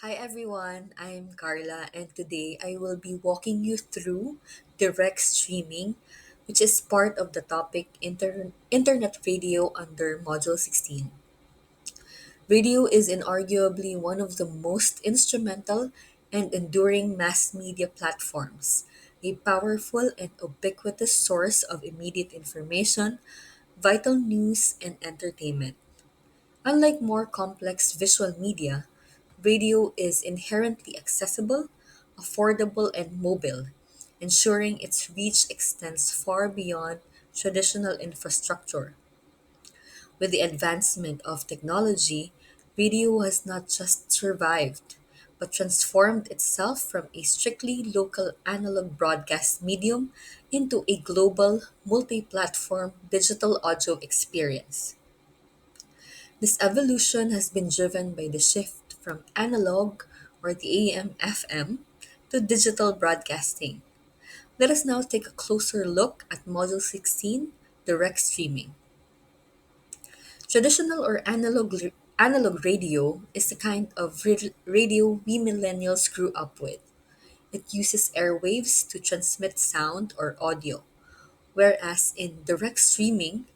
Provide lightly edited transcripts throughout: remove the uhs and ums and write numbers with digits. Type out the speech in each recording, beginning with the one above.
Hi everyone, I'm Carla, and today I will be walking you through direct streaming, which is part of the topic Internet Radio under Module 16. Radio is inarguably one of the most instrumental and enduring mass media platforms, a powerful and ubiquitous source of immediate information, vital news, and entertainment. Unlike more complex visual media, radio is inherently accessible, affordable, and mobile, ensuring its reach extends far beyond traditional infrastructure. With the advancement of technology, radio has not just survived, but transformed itself from a strictly local analog broadcast medium into a global, multi platform digital audio experience. This evolution has been driven by the shift from analog, or the AM FM, to digital broadcasting. Let us now take a closer look at Module 16, direct streaming. Traditional or analog radio is the kind of radio we millennials grew up with. It uses airwaves to transmit sound or audio, whereas in direct streaming,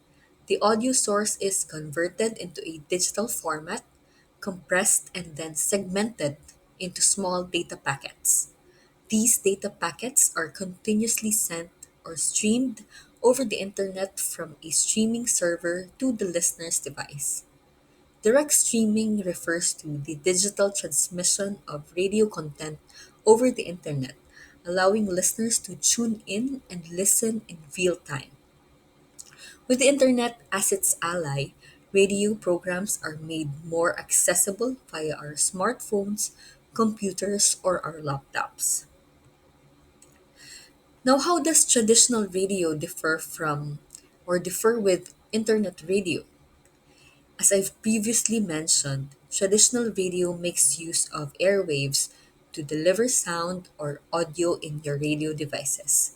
the audio source is converted into a digital format, compressed, and then segmented into small data packets. These data packets are continuously sent or streamed over the internet from a streaming server to the listener's device. Direct streaming refers to the digital transmission of radio content over the internet, allowing listeners to tune in and listen in real time. With the internet as its ally, radio programs are made more accessible via our smartphones, computers, or our laptops. Now, how does traditional radio differ with internet radio? As I've previously mentioned, traditional radio makes use of airwaves to deliver sound or audio in your radio devices.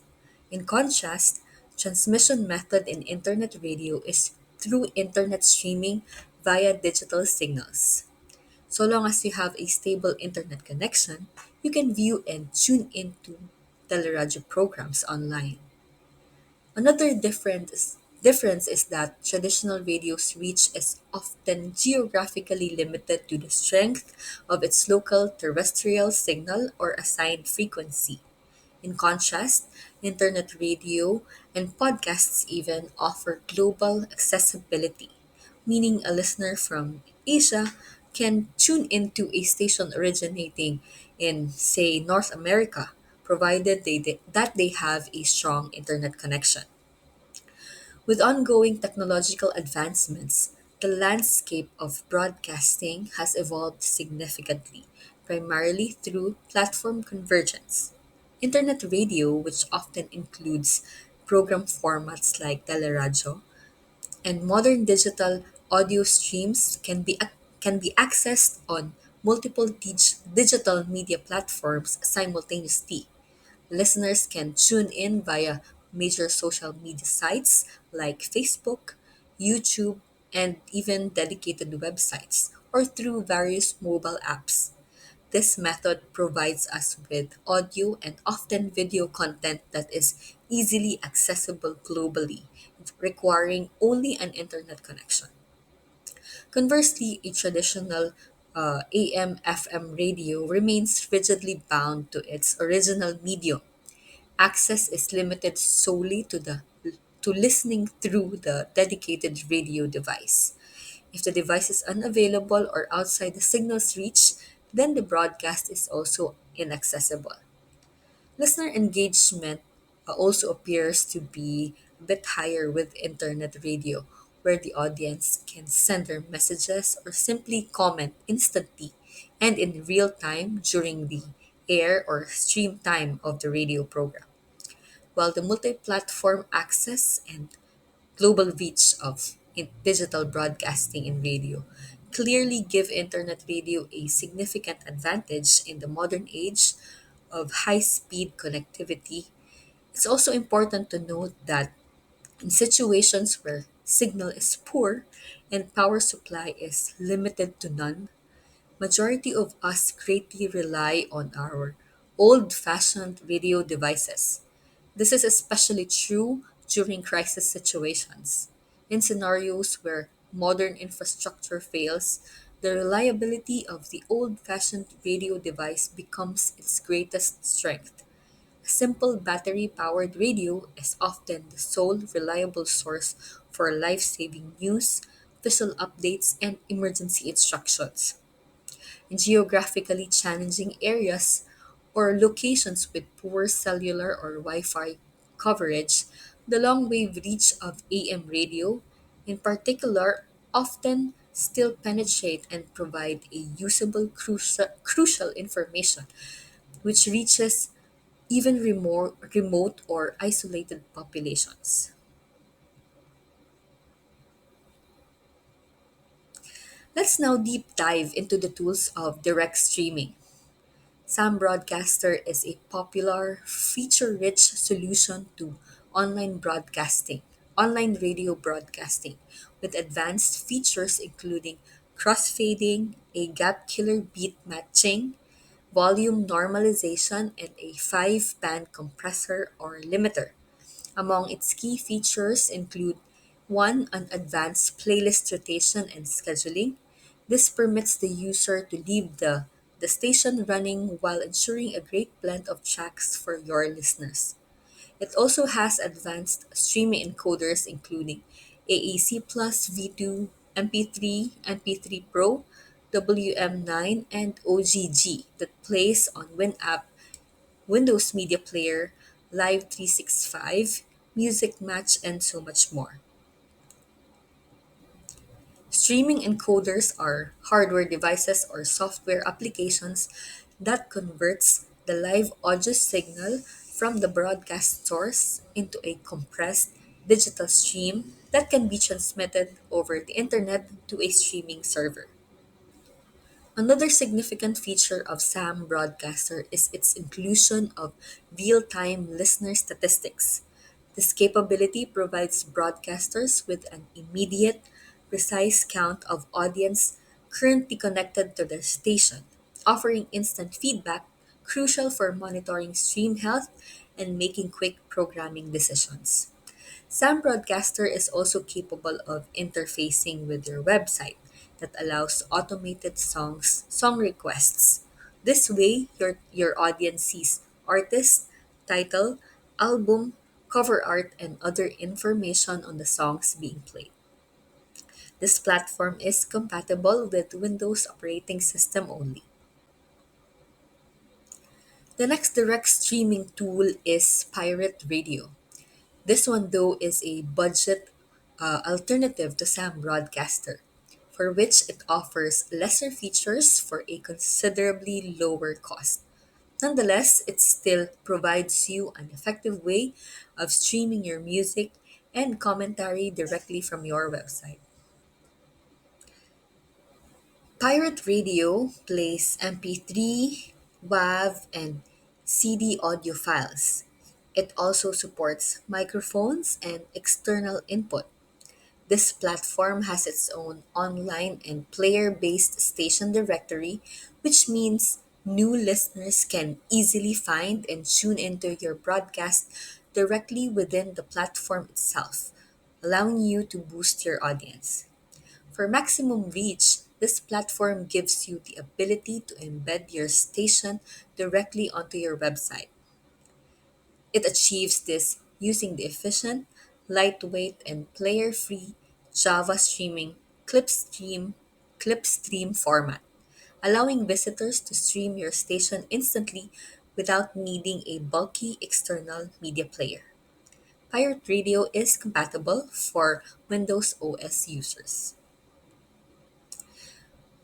In contrast, transmission method in internet radio is through internet streaming via digital signals. So long as you have a stable internet connection, you can view and tune into teleradio programs online. Another difference is that traditional radio's reach is often geographically limited to the strength of its local terrestrial signal or assigned frequency. In contrast, internet radio and podcasts even offer global accessibility, meaning a listener from Asia can tune into a station originating in, say, North America, provided that they have a strong internet connection. With ongoing technological advancements, the landscape of broadcasting has evolved significantly, primarily through platform convergence. Internet radio, which often includes program formats like teleradio, and modern digital audio streams can be accessed on multiple digital media platforms simultaneously. Listeners can tune in via major social media sites like Facebook, YouTube, and even dedicated websites, or through various mobile apps. This method provides us with audio and often video content that is easily accessible globally, requiring only an internet connection. Conversely, a traditional AM FM radio remains rigidly bound to its original medium. Access is limited solely to listening through the dedicated radio device. If the device is unavailable or outside the signal's reach, then the broadcast is also inaccessible. Listener engagement also appears to be a bit higher with internet radio, where the audience can send their messages or simply comment instantly and in real time during the air or stream time of the radio program. While the multi platform access and global reach of digital broadcasting and radio clearly give internet radio a significant advantage in the modern age of high speed connectivity. It's also important to note that in situations where signal is poor and power supply is limited to none, majority of us greatly rely on our old-fashioned radio devices. This is especially true during crisis situations. In scenarios where modern infrastructure fails, the reliability of the old-fashioned radio device becomes its greatest strength. A simple battery powered radio is often the sole reliable source for life saving news, visual updates, and emergency instructions. In geographically challenging areas or locations with poor cellular or Wi Fi coverage, the long wave reach of AM radio, in particular, often still penetrate and provide a usable crucial information which reaches even remote or isolated populations. Let's now deep dive into the tools of direct streaming. Sam Broadcaster is a popular, feature-rich solution to online broadcasting, online radio broadcasting, with advanced features including crossfading, a gap killer beat matching, volume normalization, and a 5-band compressor or limiter. Among its key features include: 1. An advanced playlist rotation and scheduling. This permits the user to leave the station running while ensuring a great blend of tracks for your listeners. It also has advanced streaming encoders including AAC Plus V2, MP3, MP3 Pro, WM9, and OGG that plays on WinApp, Windows Media Player, Live 365, Music Match, and so much more. Streaming encoders are hardware devices or software applications that converts the live audio signal from the broadcast source into a compressed digital stream that can be transmitted over the internet to a streaming server. Another significant feature of SAM Broadcaster is its inclusion of real time listener statistics. This capability provides broadcasters with an immediate, precise count of audience currently connected to their station, offering instant feedback crucial for monitoring stream health and making quick programming decisions. Sam Broadcaster is also capable of interfacing with your website that allows automated song requests. This way, your audience sees artist, title, album, cover art, and other information on the songs being played. This platform is compatible with Windows operating system only. The next direct streaming tool is Pirate Radio. This one, though, is a budget alternative to Sam Broadcaster, for which it offers lesser features for a considerably lower cost. Nonetheless, it still provides you an effective way of streaming your music and commentary directly from your website. Pirate Radio plays MP3, WAV, and CD audio files. It also supports microphones and external input. This platform has its own online and player based station directory, which means new listeners can easily find and tune into your broadcast directly within the platform itself, allowing you to boost your audience. For maximum reach, this platform gives you the ability to embed your station directly onto your website. It achieves this using the efficient, lightweight, and player-free Java streaming clipstream format, allowing visitors to stream your station instantly without needing a bulky external media player. Pirate Radio is compatible for Windows OS users.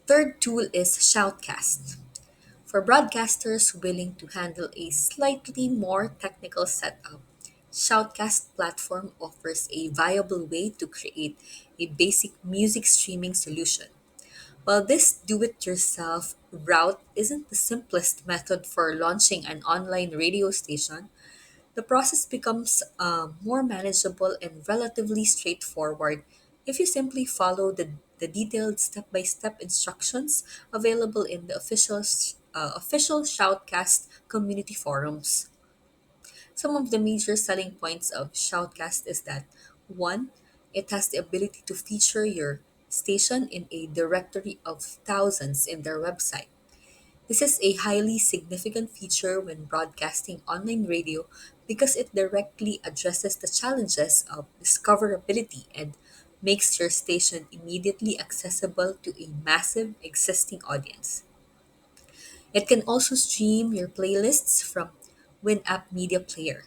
Third tool is Shoutcast. For broadcasters willing to handle a slightly more technical setup, Shoutcast platform offers a viable way to create a basic music streaming solution. While this do-it-yourself route isn't the simplest method for launching an online radio station, the process becomes more manageable and relatively straightforward if you simply follow the detailed step-by-step instructions available in the official Shoutcast community forums. Some of the major selling points of Shoutcast is that 1. It has the ability to feature your station in a directory of thousands in their website. This is a highly significant feature when broadcasting online radio because it directly addresses the challenges of discoverability and makes your station immediately accessible to a massive existing audience. It can also stream your playlists from WinApp Media Player.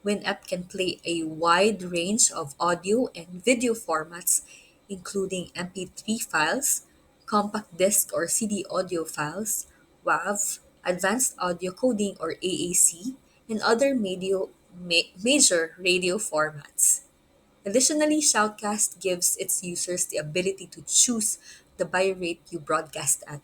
WinApp can play a wide range of audio and video formats, including MP3 files, compact disc or CD audio files, WAV, advanced audio coding or AAC, and other major radio formats. Additionally, Shoutcast gives its users the ability to choose the bitrate you broadcast at.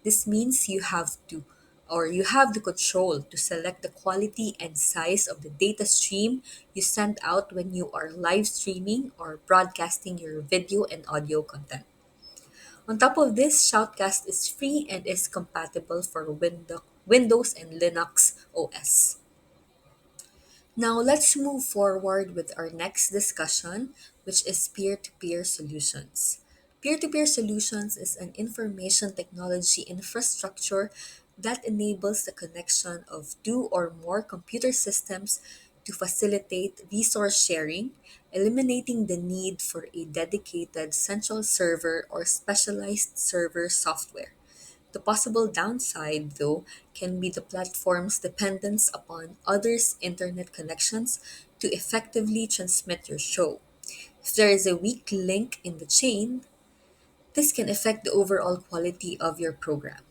This means you have the control to select the quality and size of the data stream you send out when you are live streaming or broadcasting your video and audio content. On top of this, Shoutcast is free and is compatible for Windows and Linux OS. Now let's move forward with our next discussion, which is peer to peer solutions. Peer to peer solutions is an information technology infrastructure that enables the connection of two or more computer systems to facilitate resource sharing, eliminating the need for a dedicated central server or specialized server software. The possible downside, though, can be the platform's dependence upon others' internet connections to effectively transmit your show. If there is a weak link in the chain, this can affect the overall quality of your program.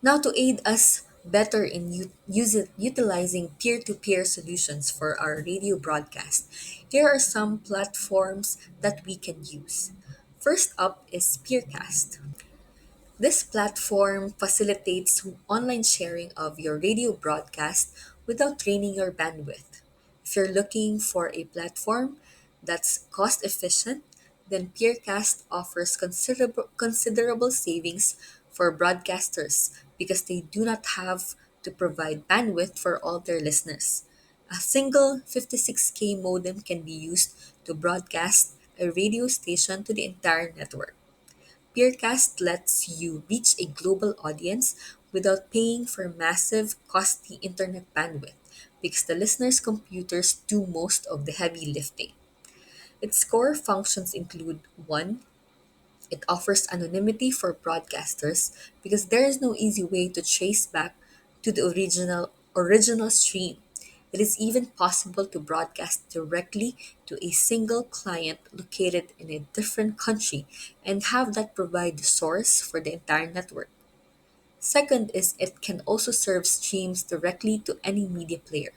Now, to aid us better in utilizing peer to peer solutions for our radio broadcast, here are some platforms that we can use. First up is Peercast. This platform facilitates online sharing of your radio broadcast without draining your bandwidth. If you're looking for a platform that's cost efficient, then Peercast offers considerable savings for broadcasters because they do not have to provide bandwidth for all their listeners. A single 56K modem can be used to broadcast a radio station to the entire network. Peercast lets you reach a global audience without paying for massive, costly internet bandwidth because the listener's computers do most of the heavy lifting. Its core functions include 1. It offers anonymity for broadcasters because there is no easy way to trace back to the original stream. It is even possible to broadcast directly to a single client located in a different country and have that provide the source for the entire network. Second is it can also serve streams directly to any media player.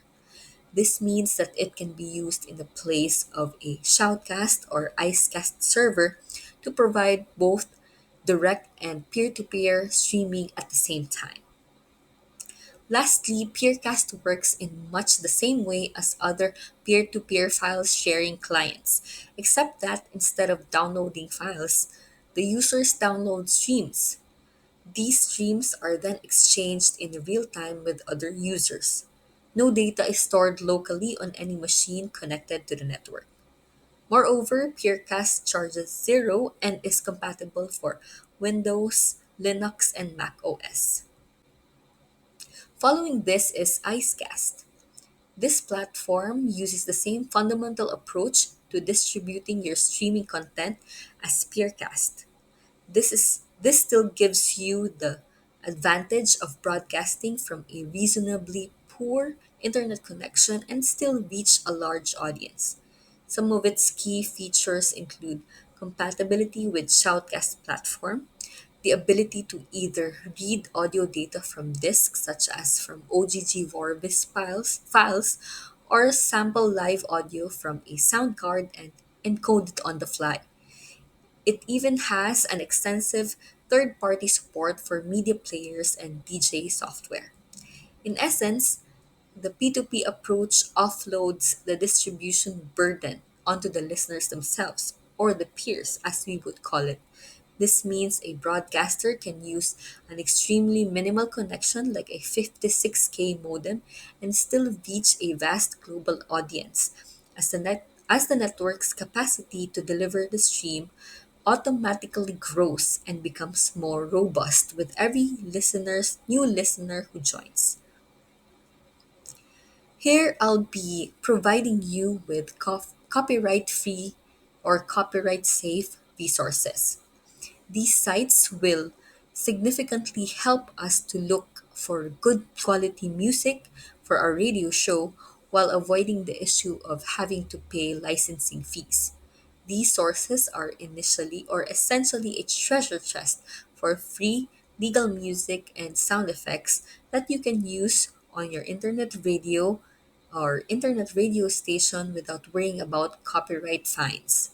This means that it can be used in the place of a Shoutcast or Icecast server to provide both direct and peer to peer streaming at the same time. Lastly, Peercast works in much the same way as other peer to peer file sharing clients, except that instead of downloading files, the users download streams. These streams are then exchanged in real time with other users. No data is stored locally on any machine connected to the network. Moreover, Peercast charges zero and is compatible for Windows, Linux, and Mac OS. Following this is Icecast. This platform uses the same fundamental approach to distributing your streaming content as Peercast. This still gives you the advantage of broadcasting from a reasonably poor internet connection and still reach a large audience. Some of its key features include compatibility with Shoutcast platform, the ability to either read audio data from disks such as from OGG Vorbis files or sample live audio from a sound card and encode it on the fly. It even has an extensive third party support for media players and DJ software. In essence, The P2P approach offloads the distribution burden onto the listeners themselves, or the peers, as we would call it. This means a broadcaster can use an extremely minimal connection like a 56K modem and still reach a vast global audience, as the network's capacity to deliver the stream automatically grows and becomes more robust with every new listener who joins. Here I'll be providing you with copyright free or copyright safe resources. These sites will significantly help us to look for good quality music for our radio show while avoiding the issue of having to pay licensing fees. These sources are initially or essentially a treasure chest for free legal music and sound effects that you can use on your internet radio station without worrying about copyright fines.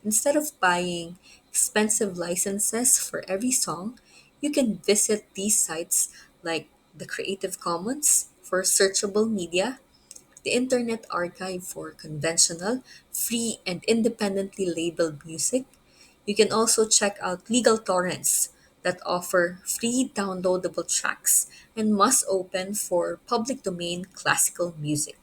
Instead of buying expensive licenses for every song, you can visit these sites like the Creative Commons for searchable media, the Internet Archive for conventional, free, and independently labeled music. You can also check out Legal Torrents that offer free downloadable tracks and must open for public domain classical music.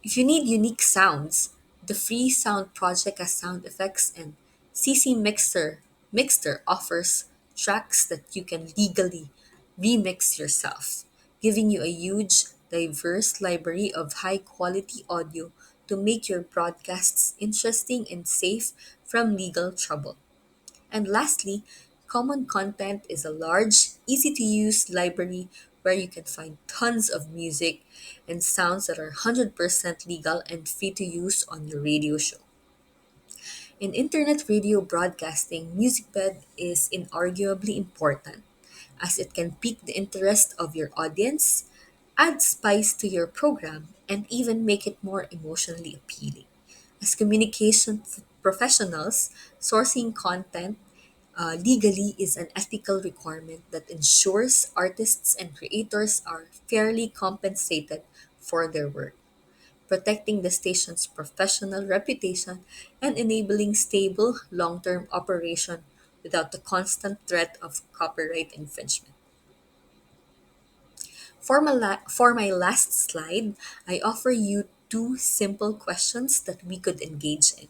If you need unique sounds, the free Sound Project has sound effects and CC Mixter offers tracks that you can legally remix yourself, giving you a huge, diverse library of high quality audio to make your broadcasts interesting and safe from legal trouble. And lastly, Common Content is a large, easy to use library where you can find tons of music and sounds that are 100% legal and free to use on your radio show. In internet radio broadcasting, music bed is inarguably important as it can pique the interest of your audience, add spice to your program, and even make it more emotionally appealing. As communication professionals, sourcing content legally is an ethical requirement that ensures artists and creators are fairly compensated for their work, protecting the station's professional reputation and enabling stable, long term operation without the constant threat of copyright infringement. For my last slide, I offer you two simple questions that we could engage in.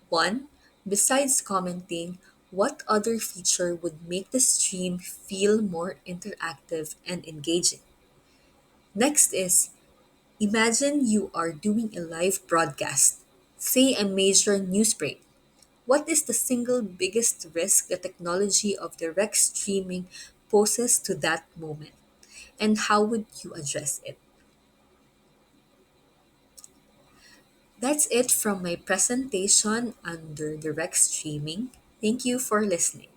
One, besides commenting, what other feature would make the stream feel more interactive and engaging? Next is, imagine you are doing a live broadcast, say a major news break. What is the single biggest risk the technology of direct streaming poses to that moment? And how would you address it? That's it from my presentation under direct streaming. Thank you for listening.